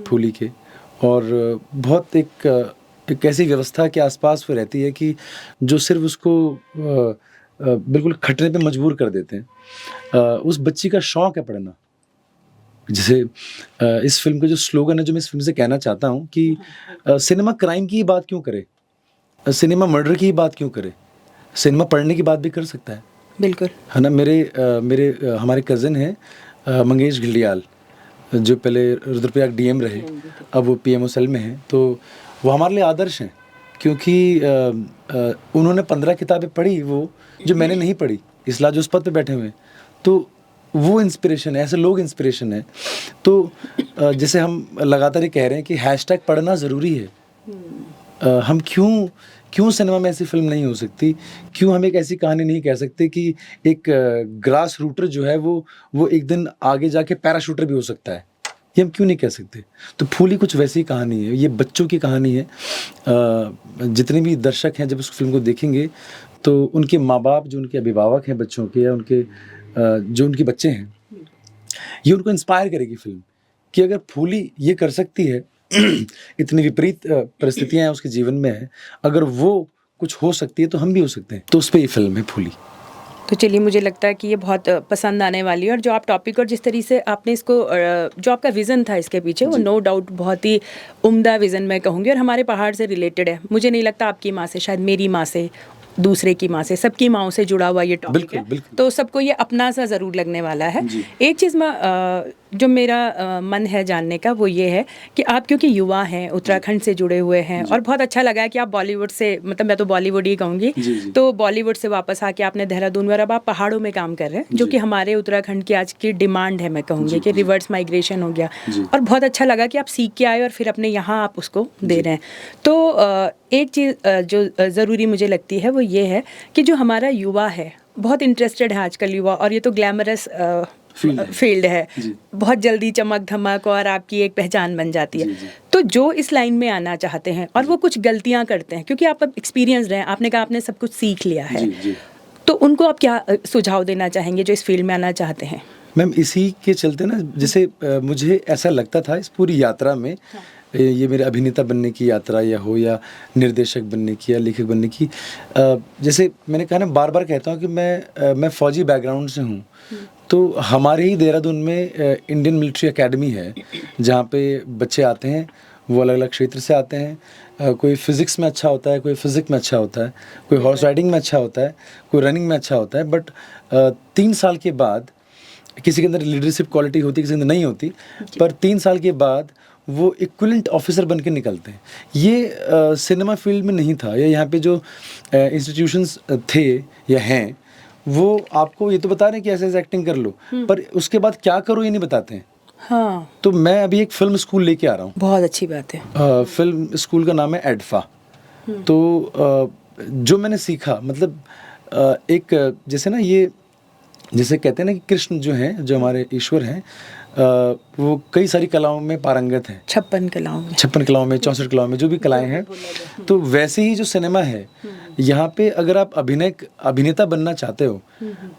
फूली के, और बहुत एक ऐसी व्यवस्था के आसपास वो रहती है कि जो सिर्फ उसको बिल्कुल खटने पे मजबूर कर देते हैं। उस बच्ची का शौक़ है पढ़ना। जैसे इस फिल्म का जो स्लोगन है, जो मैं इस फिल्म से कहना चाहता हूँ कि सिनेमा क्राइम की बात क्यों करे, सिनेमा मर्डर की बात क्यों करे, सिनेमा पढ़ने की बात भी कर सकता है। बिल्कुल, है ना। हमारे कज़न हैं मंगेश घिल्डियाल, जो पहले रुद्रप्रयाग डीएम रहे, अब वो पीएमओ सेल में हैं। तो वो हमारे लिए आदर्श हैं, क्योंकि उन्होंने 15 किताबें पढ़ी, वो जो मैंने नहीं पढ़ी, इसलिए जो उस पद पे बैठे हुए हैं। तो वो इंस्पिरेशन है, ऐसे लोग इंस्पिरेशन है। तो जैसे हम लगातार ये कह रहे हैं कि हैशटैग पढ़ना ज़रूरी है। हम क्यों सिनेमा में ऐसी फिल्म नहीं हो सकती, क्यों हम एक ऐसी कहानी नहीं कह सकते कि एक ग्रास रूटर जो है वो एक दिन आगे जाके पैराशूटर भी हो सकता है, ये हम क्यों नहीं कह सकते। तो फूली कुछ वैसी कहानी है, ये बच्चों की कहानी है। जितने भी दर्शक हैं जब उस फिल्म को देखेंगे तो उनके माँ बाप, जो उनके अभिभावक हैं बच्चों के, या उनके जो उनके बच्चे हैं, ये उनको इंस्पायर करेगी फिल्म कि अगर फूली ये कर सकती है, इतनी विपरीत परिस्थितियां हैं उसके जीवन में है, अगर वो कुछ हो सकती है तो हम भी हो सकते हैं। तो उस पर ये फिल्म है फूली। तो चलिए, मुझे लगता है कि ये बहुत पसंद आने वाली है, और जो आप टॉपिक और जिस तरीके से आपने इसको, जो आपका विज़न था इसके पीछे, वो नो डाउट बहुत ही उम्दा विज़न मैं कहूँगी, और हमारे पहाड़ से रिलेटेड है। मुझे नहीं लगता आपकी माँ से, शायद मेरी माँ से, दूसरे की माँ से, सबकी माँओं से जुड़ा हुआ ये टॉपिक है। बिल्कुल। तो सबको ये अपना सा ज़रूर लगने वाला है। एक चीज़ जो मेरा मन है जानने का, वो ये है कि आप क्योंकि युवा हैं, उत्तराखंड से जुड़े हुए हैं, और बहुत अच्छा लगा है कि आप बॉलीवुड से, मतलब मैं तो बॉलीवुड ही कहूँगी, तो बॉलीवुड से वापस आके आपने देहरादून में, अब आप पहाड़ों में काम कर रहे हैं, जो कि हमारे उत्तराखंड की आज की डिमांड है, मैं कहूँगी कि रिवर्स माइग्रेशन हो गया। और बहुत अच्छा लगा कि आप सीख के आए और फिर अपने यहाँ आप उसको दे रहे हैं। तो एक चीज़ जो ज़रूरी मुझे लगती है वो ये है कि जो हमारा युवा है, बहुत इंटरेस्टेड है आजकल युवा, और ये तो ग्लैमरस फील्ड है, बहुत जल्दी चमक धमक और आपकी एक पहचान बन जाती है। तो जो इस लाइन में आना चाहते हैं और वो कुछ गलतियां करते हैं, क्योंकि आप अब एक्सपीरियंस रहे हैं, आपने कहा आपने सब कुछ सीख लिया है, तो उनको आप क्या सुझाव देना चाहेंगे जो इस फील्ड में आना चाहते हैं? मैम, इसी के चलते ना, जैसे मुझे ऐसा लगता था इस पूरी यात्रा में ये मेरे अभिनेता बनने की यात्रा या निर्देशक बनने की या लेखक बनने की, जैसे मैंने कहा ना, बार बार कहता हूँ कि मैं फ़ौजी बैकग्राउंड से हूँ। तो हमारे ही देहरादून में इंडियन मिलिट्री एकेडमी है, जहाँ पे बच्चे आते हैं, वो अलग अलग क्षेत्र से आते हैं। कोई फिज़िक्स में अच्छा होता है, कोई फिज़िक्स में अच्छा होता है, कोई हॉर्स राइडिंग में अच्छा होता है, कोई रनिंग में अच्छा होता है। बट 3 साल के बाद किसी के अंदर लीडरशिप क्वालिटी होती है, किसी के अंदर नहीं होती, पर 3 साल के बाद वो इक्विवेलेंट ऑफिसर बन के निकलते हैं। ये सिनेमा फील्ड में नहीं था, या यहाँ पे जो इंस्टीट्यूशंस थे या हैं, वो आपको ये तो बता रहे हैं कि ऐसे ऐसे एक्टिंग कर लो, पर उसके बाद क्या करो ये नहीं बताते हैं। हाँ, तो मैं अभी एक फिल्म स्कूल लेके आ रहा हूँ। बहुत अच्छी बात है। फिल्म स्कूल का नाम है एडफा। तो जो मैंने सीखा, मतलब एक जैसे ना, ये जैसे कहते हैं ना कि कृष्ण जो हैं, जो हमारे ईश्वर हैं, वो कई सारी कलाओं में पारंगत हैं। 56 कलाओं में, 56 कलाओं में, 64 कलाओं में, जो भी कलाएं हैं। तो वैसे ही जो सिनेमा है, यहाँ पे अगर आप अभिनेता बनना चाहते हो,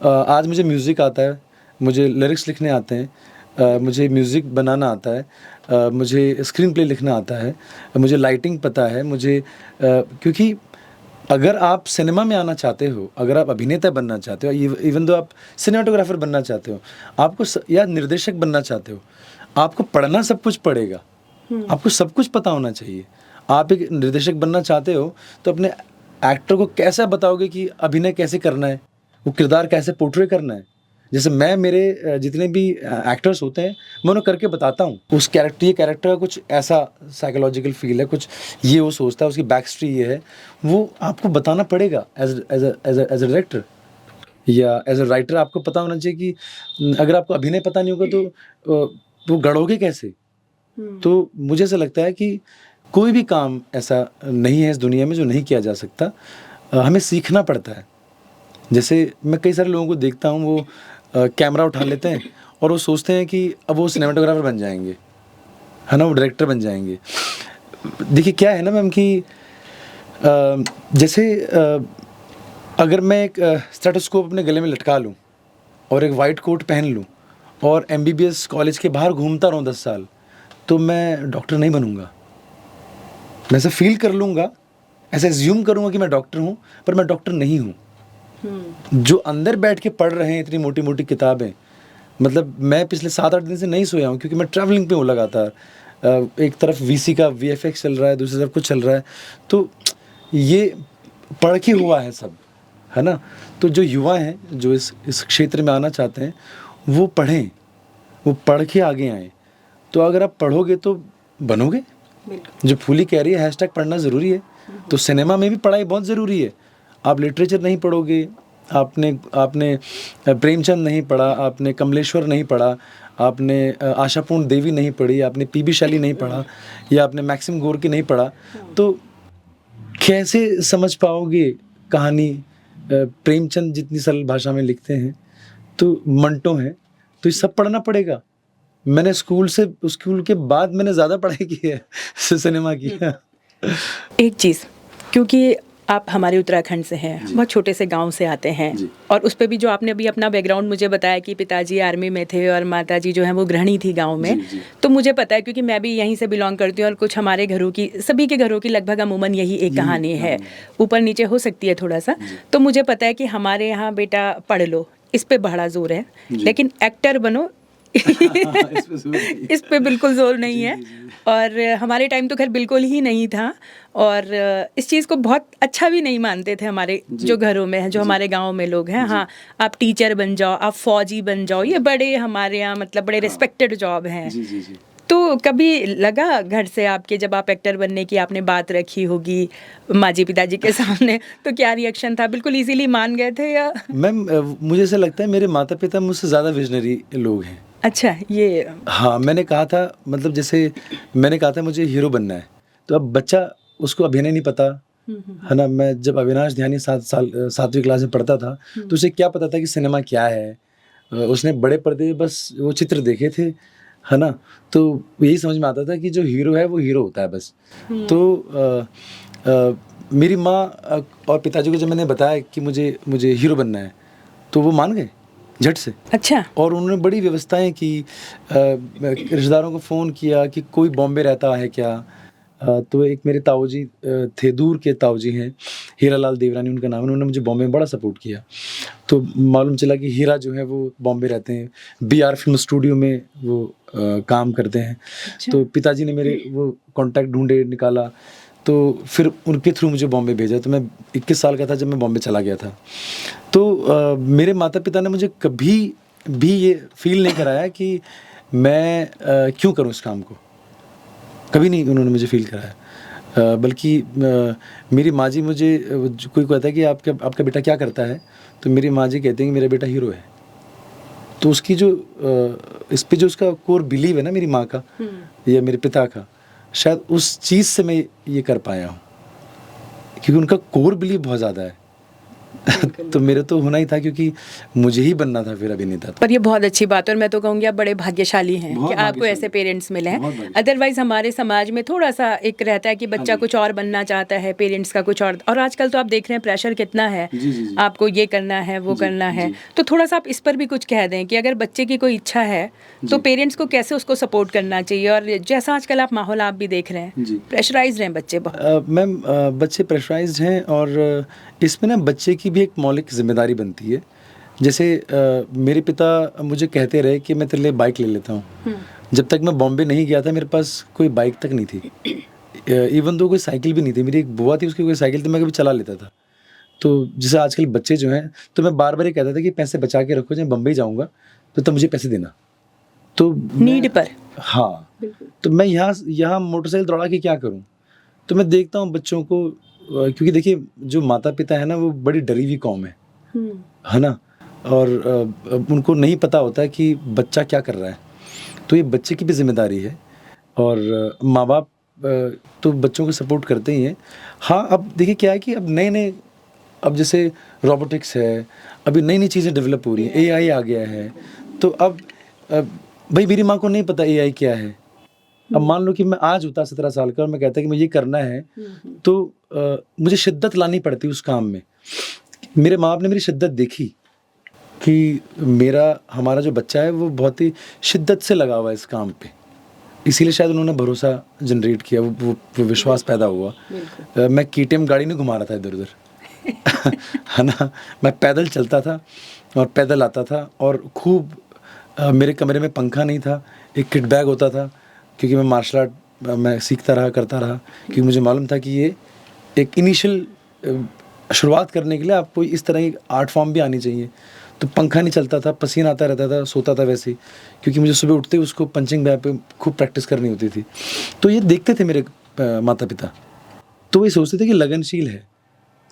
आज मुझे म्यूज़िक आता है, मुझे लिरिक्स लिखने आते हैं, मुझे म्यूज़िक बनाना आता है, मुझे स्क्रीन प्ले लिखना आता है, मुझे लाइटिंग पता है, क्योंकि अगर आप सिनेमा में आना चाहते हो, अगर आप अभिनेता बनना चाहते हो, इवन दो आप सिनेमाटोग्राफर बनना चाहते हो, या निर्देशक बनना चाहते हो, आपको पढ़ना सब कुछ पड़ेगा। आपको सब कुछ पता होना चाहिए। आप एक निर्देशक बनना चाहते हो तो अपने एक्टर को कैसे बताओगे कि अभिनय कैसे करना है, वो किरदार कैसे पोर्ट्रे करना है। जैसे मेरे जितने भी एक्टर्स होते हैं, मैं उन्हें करके बताता हूँ उस ये कैरेक्टर का कुछ ऐसा साइकोलॉजिकल फील है, कुछ ये वो सोचता है, उसकी बैक स्टोरी ये है, वो आपको बताना पड़ेगा एज अ डायरेक्टर या एज अ राइटर। आपको पता होना चाहिए कि अगर आपको अभिनय पता नहीं होगा तो वो गढ़ोगे कैसे। तो मुझे ऐसा लगता है कि कोई भी काम ऐसा नहीं है इस दुनिया में जो नहीं किया जा सकता, हमें सीखना पड़ता है। जैसे मैं कई सारे लोगों को देखता हूँ, वो कैमरा उठा लेते हैं और वो सोचते हैं कि अब वो सिनेमाटोग्राफर बन जाएंगे, है ना, वो डायरेक्टर बन जाएंगे। देखिए क्या है ना मैम कि जैसे अगर मैं एक स्टेथोस्कोप अपने गले में लटका लूँ और एक वाइट कोट पहन लूँ और MBBS कॉलेज के बाहर घूमता रहूँ 10 साल, तो मैं डॉक्टर नहीं बनूँगा। मैं ऐसा फील कर लूँगा, ऐसा एज्यूम करूँगा कि मैं डॉक्टर हूँ, पर मैं डॉक्टर नहीं हूँ। जो अंदर बैठ के पढ़ रहे हैं इतनी मोटी मोटी किताबें, मतलब मैं पिछले 7-8 दिन से नहीं सोया हूँ, क्योंकि मैं ट्रैवलिंग पे हूँ लगातार। एक तरफ VC का VFX चल रहा है, दूसरी तरफ कुछ चल रहा है, तो ये पढ़ के हुआ है सब, है ना। तो जो युवा हैं, जो इस क्षेत्र में आना चाहते हैं, वो पढ़ें, वो पढ़ के आगे आएँ। तो अगर आप पढ़ोगे तो बनोगे। जो फूली कह रही है, हैशटैग पढ़ना ज़रूरी है, तो सिनेमा में भी पढ़ाई बहुत ज़रूरी है। आप लिटरेचर नहीं पढ़ोगे, आपने प्रेमचंद नहीं पढ़ा, आपने कमलेश्वर नहीं पढ़ा, आपने आशापूर्ण देवी नहीं पढ़ी, आपने PB शैली नहीं पढ़ा, या आपने मैक्सिम गोर्की नहीं पढ़ा, तो कैसे समझ पाओगे कहानी। प्रेमचंद जितनी सरल भाषा में लिखते हैं, तो मंटो हैं, तो ये सब पढ़ना पड़ेगा। मैंने स्कूल के बाद मैंने ज़्यादा पढ़ाई की है सिनेमा की। एक चीज़, क्योंकि आप हमारे उत्तराखंड से हैं, बहुत छोटे से गांव से आते हैं, और उस पे भी जो आपने अभी अपना बैकग्राउंड मुझे बताया कि पिताजी आर्मी में थे और माताजी जो है वो गृहिणी थी गांव में, तो मुझे पता है क्योंकि मैं भी यहीं से बिलोंग करती हूँ, और कुछ हमारे घरों की, सभी के घरों की लगभग अमूमन यही एक कहानी है, ऊपर नीचे हो सकती है थोड़ा सा। तो मुझे पता है कि हमारे यहाँ बेटा पढ़ लो, इस पे बड़ा जोर है, लेकिन एक्टर बनो इस पे बिल्कुल जोर नहीं है। और हमारे टाइम तो खैर बिल्कुल ही नहीं था, और इस चीज़ को बहुत अच्छा भी नहीं मानते थे हमारे जो घरों में हैं, जो हमारे गांव में लोग हैं। हाँ, आप टीचर बन जाओ, आप फौजी बन जाओ, ये बड़े हमारे यहाँ मतलब बड़े रिस्पेक्टेड जॉब हैं। तो कभी लगा घर से आपके, जब आप एक्टर बनने की आपने बात रखी होगी माँ जी पिताजी के सामने, तो क्या रिएक्शन था? बिल्कुल इजीली मान गए थे या? मैम मुझे ऐसा लगता है मेरे माता पिता मुझसे ज़्यादा विजनरी लोग हैं। अच्छा, ये हाँ, मैंने कहा था, मतलब जैसे मैंने कहा था मुझे हीरो बनना है, तो अब बच्चा, उसको अभिनय नहीं पता, है ना। मैं जब अविनाश ध्यानी 7वीं क्लास में पढ़ता था, तो उसे क्या पता था कि सिनेमा क्या है। उसने बड़े पर्दे बस वो चित्र देखे थे, है ना। तो यही समझ में आता था कि जो हीरो है वो हीरो होता है बस। तो मेरी माँ और पिताजी को जब मैंने बताया कि मुझे हीरो बनना है, तो वो मान गए झट से। अच्छा। और उन्होंने बड़ी व्यवस्थाएं की, रिश्तेदारों को फ़ोन किया कि कोई बॉम्बे रहता है क्या। तो एक मेरे ताऊजी थे, दूर के ताऊजी हैं, हीरालाल देवरानी उनका नाम है, उन्होंने मुझे बॉम्बे में बड़ा सपोर्ट किया। तो मालूम चला कि हीरा जो है वो बॉम्बे रहते हैं, बीआर फिल्म स्टूडियो में वो काम करते हैं। अच्छा। तो पिताजी ने मेरे वो कॉन्टैक्ट ढूँढे, निकाला, तो फिर उनके थ्रू मुझे बॉम्बे भेजा। तो मैं 21 साल का था जब मैं बॉम्बे चला गया था। तो मेरे माता-पिता ने मुझे कभी भी ये फ़ील नहीं कराया कि मैं क्यों करूँ इस काम को। कभी नहीं उन्होंने मुझे फ़ील कराया। बल्कि मेरी माँ जी मुझे कोई कहता है कि आपका बेटा क्या करता है? तो मेरी माँ जी कहती हैं कि मेरा बेटा हीरो है। तो उसकी जो इस पे जो उसका कोर बिलीव है ना मेरी माँ का या मेरे पिता का, शायद उस चीज़ से मैं ये कर पाया हूँ, क्योंकि उनका कोर बिलीव बहुत ज़्यादा है। तो मेरे तो होना ही था, क्योंकि मुझे ही बनना था फिर अभिनेता। पर ये बहुत अच्छी बात है और मैं तो कहूँगी आप बड़े भाग्यशाली हैं कि आपको ऐसे पेरेंट्स मिले हैं। अदरवाइज हमारे समाज में थोड़ा सा एक रहता है कि बच्चा कुछ और बनना चाहता है, पेरेंट्स का कुछ और आजकल तो आप देख रहे हैं प्रेशर कितना है, आपको ये करना है, वो करना है। तो थोड़ा सा आप इस पर भी कुछ कह दें कि अगर बच्चे की कोई इच्छा है तो पेरेंट्स को कैसे उसको सपोर्ट करना चाहिए। और जैसा आजकल आप माहौल आप भी देख रहे हैं, प्रेशराइज्ड हैं बच्चे बहुत। मैम, बच्चे प्रेशराइज्ड हैं और इसमें ना बच्चे की भी एक मौलिक जिम्मेदारी बनती है। जैसे मेरे पिता मुझे कहते रहे कि मैं तेरे लिए बाइक ले लेता हूँ। जब तक मैं बॉम्बे नहीं गया था मेरे पास कोई बाइक तक नहीं थी, इवन तो कोई साइकिल भी नहीं थी। मेरी एक बुआ थी, उसकी कोई साइकिल थी, मैं कभी चला लेता था। तो जैसे आजकल बच्चे जो हैं, तो मैं बार बार ये कहता था कि पैसे बचा के रखो, जब बम्बई जाऊँगा तो तब मुझे पैसे देना। तो नीड पर। हाँ, तो मैं यहाँ मोटरसाइकिल दौड़ा के क्या करूँ? तो मैं देखता हूँ बच्चों को, क्योंकि देखिए जो माता पिता है ना वो बड़ी डरी हुई कौम है ना। और उनको नहीं पता होता है कि बच्चा क्या कर रहा है। तो ये बच्चे की भी जिम्मेदारी है और माँ बाप तो बच्चों को सपोर्ट करते ही हैं। हाँ, अब देखिए क्या है कि अब नए अब जैसे रोबोटिक्स है, अभी नई चीज़ें डेवलप हो रही हैं, एआई आ गया है। तो अब भाई मेरी माँ को नहीं पता एआई क्या है। अब मान लो कि मैं आज होता 17 साल का और मैं कहता कि मुझे ये करना है, तो मुझे शिद्दत लानी पड़ती उस काम में। मेरे माँ बाप ने मेरी शिद्दत देखी कि हमारा जो बच्चा है वो बहुत ही शिद्दत से लगा हुआ है इस काम पे, इसीलिए शायद उन्होंने भरोसा जनरेट किया, वो विश्वास पैदा हुआ। मैं केटीएम गाड़ी नहीं घुमा रहा था इधर उधर है ना। मैं पैदल चलता था और पैदल आता था और खूब मेरे कमरे में पंखा नहीं था, एक किट बैग होता था, क्योंकि मैं मार्शल आर्ट मैं सीखता रहा, करता रहा, क्योंकि मुझे मालूम था कि ये एक इनिशियल शुरुआत करने के लिए आपको इस तरह की आर्ट फॉर्म भी आनी चाहिए। तो पंखा नहीं चलता था, पसीना आता रहता था, सोता था वैसे ही, क्योंकि मुझे सुबह उठते उसको पंचिंग बैग पे खूब प्रैक्टिस करनी होती थी। तो ये देखते थे मेरे माता पिता, तो ये सोचते थे कि लगनशील है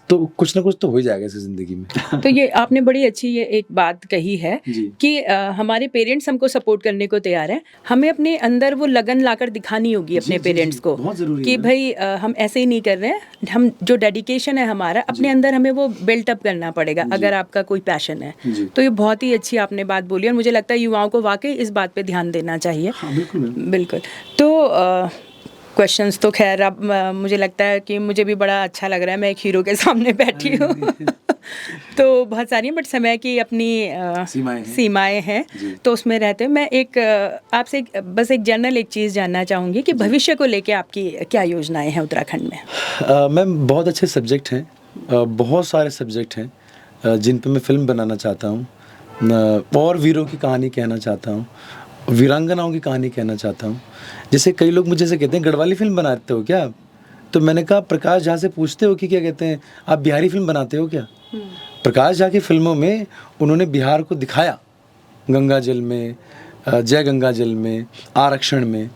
तो कुछ ना कुछ तो हो ही जाएगा इस ज़िंदगी में। तो ये आपने बड़ी अच्छी ये एक बात कही है कि हमारे पेरेंट्स हमको सपोर्ट करने को तैयार हैं, हमें अपने अंदर वो लगन लाकर दिखानी होगी अपने पेरेंट्स को कि भाई हम ऐसे ही नहीं कर रहे हैं, हम जो डेडिकेशन है हमारा अपने अंदर हमें वो बिल्ट अप करना पड़ेगा अगर आपका कोई पैशन है। तो ये बहुत ही अच्छी आपने बात बोली और मुझे लगता है युवाओं को वाकई इस बात पे ध्यान देना चाहिए। बिल्कुल। तो क्वेश्चंस तो खैर अब मुझे लगता है कि मुझे भी बड़ा अच्छा लग रहा है, मैं एक हीरो के सामने बैठी हूँ तो बहुत सारी, बट समय की अपनी सीमाएं हैं, तो उसमें रहते हैं। मैं एक आपसे बस एक जनरल एक चीज़ जानना चाहूँगी कि भविष्य को लेके आपकी क्या योजनाएं हैं उत्तराखंड में? मैम, बहुत अच्छे सब्जेक्ट हैं, बहुत सारे सब्जेक्ट हैं जिन पे मैं फ़िल्म बनाना चाहता हूँ और वीरों की कहानी कहना चाहता हूँ, वीरांगनाओं की कहानी कहना चाहता हूँ। जैसे कई लोग मुझे से कहते हैं गढ़वाली फिल्म बनाते हो क्या? तो मैंने कहा प्रकाश झा से पूछते हो कि क्या कहते हैं आप बिहारी फिल्म बनाते हो क्या? प्रकाश झा की फिल्मों में उन्होंने बिहार को दिखाया, गंगा जल में, जय गंगा जल में, आरक्षण में।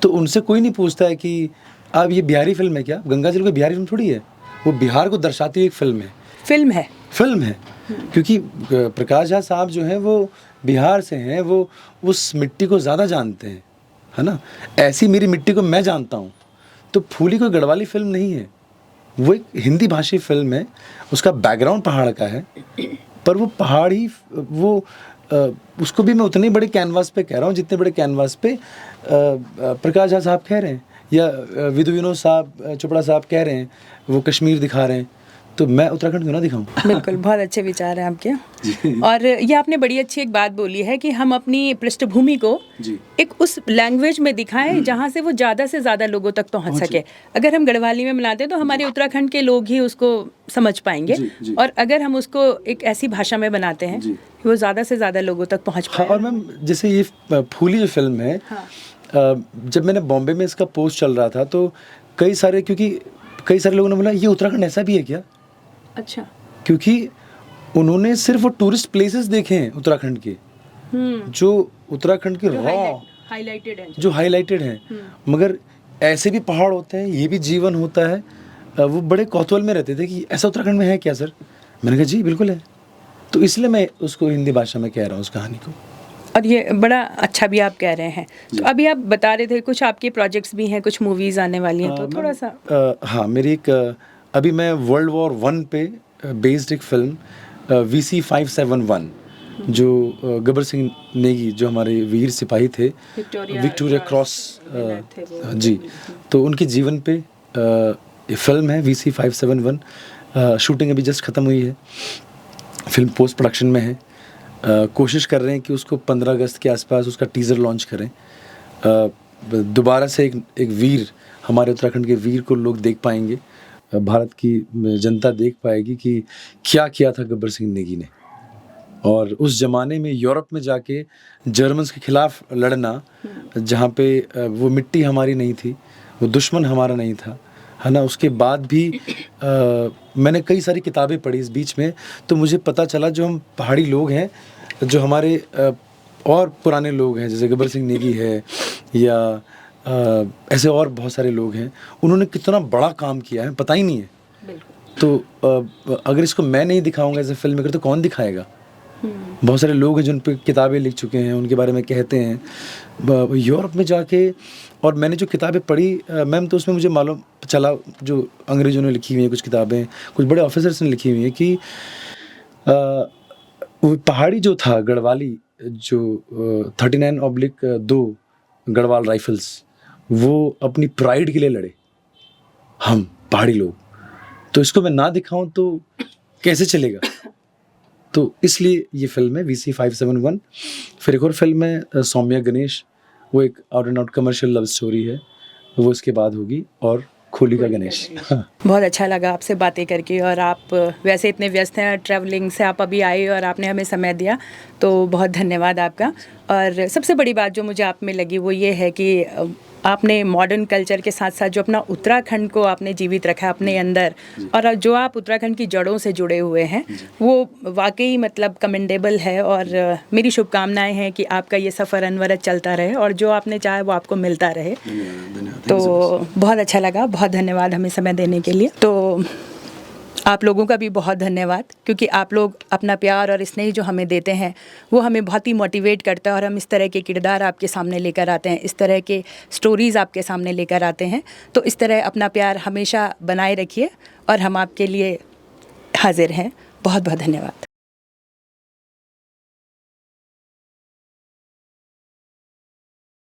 तो उनसे कोई नहीं पूछता है कि आप ये बिहारी फिल्म है क्या? गंगा जल कोई बिहारी फिल्म थोड़ी है, वो बिहार को दर्शाती हुई एक फिल्म है। क्योंकि प्रकाश झा साहब जो हैं वो बिहार से हैं, वो उस मिट्टी को ज़्यादा जानते हैं, है ना। ऐसी मेरी मिट्टी को मैं जानता हूँ। तो फूली कोई गढ़वाली फिल्म नहीं है, वो एक हिंदी भाषी फिल्म है, उसका बैकग्राउंड पहाड़ का है, पर वो पहाड़ ही वो उसको भी मैं उतने बड़े कैनवास पे कह रहा हूँ जितने बड़े कैनवास पे प्रकाश झा साहब कह रहे हैं या विधु विनोद साहब चोपड़ा साहब कह रहे हैं, वो कश्मीर दिखा रहे हैं। तो मैं उत्तराखंड क्यों ना दिखाऊं? बिल्कुल, बहुत अच्छे विचार हैं आपके। और ये आपने बड़ी अच्छी एक बात बोली है कि हम अपनी पृष्ठभूमि को जी। एक उस लैंग्वेज में दिखाएं जहाँ से वो ज़्यादा से ज़्यादा लोगों तक पहुँच सके। अगर हम गढ़वाली में बनाते हैं तो हमारे उत्तराखंड के लोग ही उसको समझ पाएंगे, जी। और अगर हम उसको एक ऐसी भाषा में बनाते हैं जी। कि वो ज़्यादा से ज़्यादा लोगों तक पहुँच हाँ, पाए। और मैम जैसे ये फूली जो फिल्म है, हाँ। जब मैंने बॉम्बे में इसका पोस्ट चल रहा था तो कई सारे लोगों ने बोला ये उत्तराखंड ऐसा भी है क्या? अच्छा। क्योंकि उन्होंने सिर्फ वो टूरिस्ट प्लेसेस देखे हैं उत्तराखंड के, जो उत्तराखंड के रॉ हाईलाइटेड है जो हाईलाइटेड हैं, मगर ऐसे भी पहाड़ होते हैं, ये भी जीवन होता है। वो बड़े कौतूहल में रहते थे कि ऐसा उत्तराखंड में है क्या सर? मैंने कहा जी बिल्कुल है। तो इसलिए मैं उसको हिंदी भाषा में कह रहा हूँ उस कहानी को। और ये बड़ा अच्छा भी आप कह रहे हैं। तो अभी आप बता रहे थे कुछ आपके प्रोजेक्ट्स भी हैं, कुछ मूवीज़ आने वाली हैं, तो थोड़ा सा। हाँ, मेरी एक अभी मैं वर्ल्ड वॉर 1 पे बेस्ड एक फिल्म VC 571, जो गब्बर सिंह नेगी जो हमारे वीर सिपाही थे, विक्टोरिया क्रॉस जी, तो उनके जीवन पे ये फिल्म है VC 571। शूटिंग अभी जस्ट ख़त्म हुई है, फिल्म पोस्ट प्रोडक्शन में है। कोशिश कर रहे हैं कि उसको 15 अगस्त के आसपास उसका टीज़र लॉन्च करें। दोबारा से एक वीर, हमारे उत्तराखंड के वीर को लोग देख पाएंगे, भारत की जनता देख पाएगी कि क्या किया था गब्बर सिंह नेगी ने। और उस ज़माने में यूरोप में जाके जर्मन्स के ख़िलाफ़ लड़ना, जहाँ पे वो मिट्टी हमारी नहीं थी, वो दुश्मन हमारा नहीं था, है ना। उसके बाद भी मैंने कई सारी किताबें पढ़ी इस बीच में, तो मुझे पता चला जो हम पहाड़ी लोग हैं, जो हमारे और पुराने लोग हैं, जैसे गब्बर सिंह नेगी है या ऐसे और बहुत सारे लोग हैं, उन्होंने कितना बड़ा काम किया है पता ही नहीं है। तो अगर इसको मैं नहीं दिखाऊंगा एज ए फिल्म मेकर तो कौन दिखाएगा? बहुत सारे लोग हैं जिन पे किताबें लिख चुके हैं, उनके बारे में कहते हैं। यूरोप में जाके, और मैंने जो किताबें पढ़ी मैम, तो उसमें मुझे मालूम चला, जो अंग्रेज़ों ने लिखी हुई हैं कुछ किताबें, कुछ बड़े ऑफिसर्स ने लिखी हुई हैं, कि वो पहाड़ी जो था गढ़वाली, जो 39/2 गढ़वाल राइफल्स, वो अपनी प्राइड के लिए लड़े, हम पहाड़ी लोग। तो इसको मैं ना दिखाऊं तो कैसे चलेगा? तो इसलिए ये फिल्म है VC 571। फिर एक और फिल्म है सौम्या गणेश, वो एक out and out commercial love story है, वो इसके बाद होगी, और खोली का गणेश। बहुत अच्छा लगा आपसे बातें करके, और आप वैसे इतने व्यस्त हैं ट्रैवलिंग से, आप अभी आए और आपने हमें समय दिया, तो बहुत धन्यवाद आपका। और सबसे बड़ी बात जो मुझे आप में लगी वो ये है कि आपने मॉडर्न कल्चर के साथ साथ जो अपना उत्तराखंड को आपने जीवित रखा अपने अंदर, और जो आप उत्तराखंड की जड़ों से जुड़े हुए हैं, वो वाकई मतलब कमेंडेबल है। और मेरी शुभकामनाएं हैं कि आपका ये सफ़र अनवरत चलता रहे, और जो आपने चाहा वो आपको मिलता रहे। तो बहुत अच्छा लगा, बहुत धन्यवाद हमें समय देने के लिए। तो आप लोगों का भी बहुत धन्यवाद, क्योंकि आप लोग अपना प्यार और स्नेह जो हमें देते हैं वो हमें बहुत ही मोटिवेट करता है, और हम इस तरह के किरदार आपके सामने लेकर आते हैं, इस तरह के स्टोरीज़ आपके सामने लेकर आते हैं। तो इस तरह अपना प्यार हमेशा बनाए रखिए, और हम आपके लिए हाजिर हैं। बहुत बहुत धन्यवाद।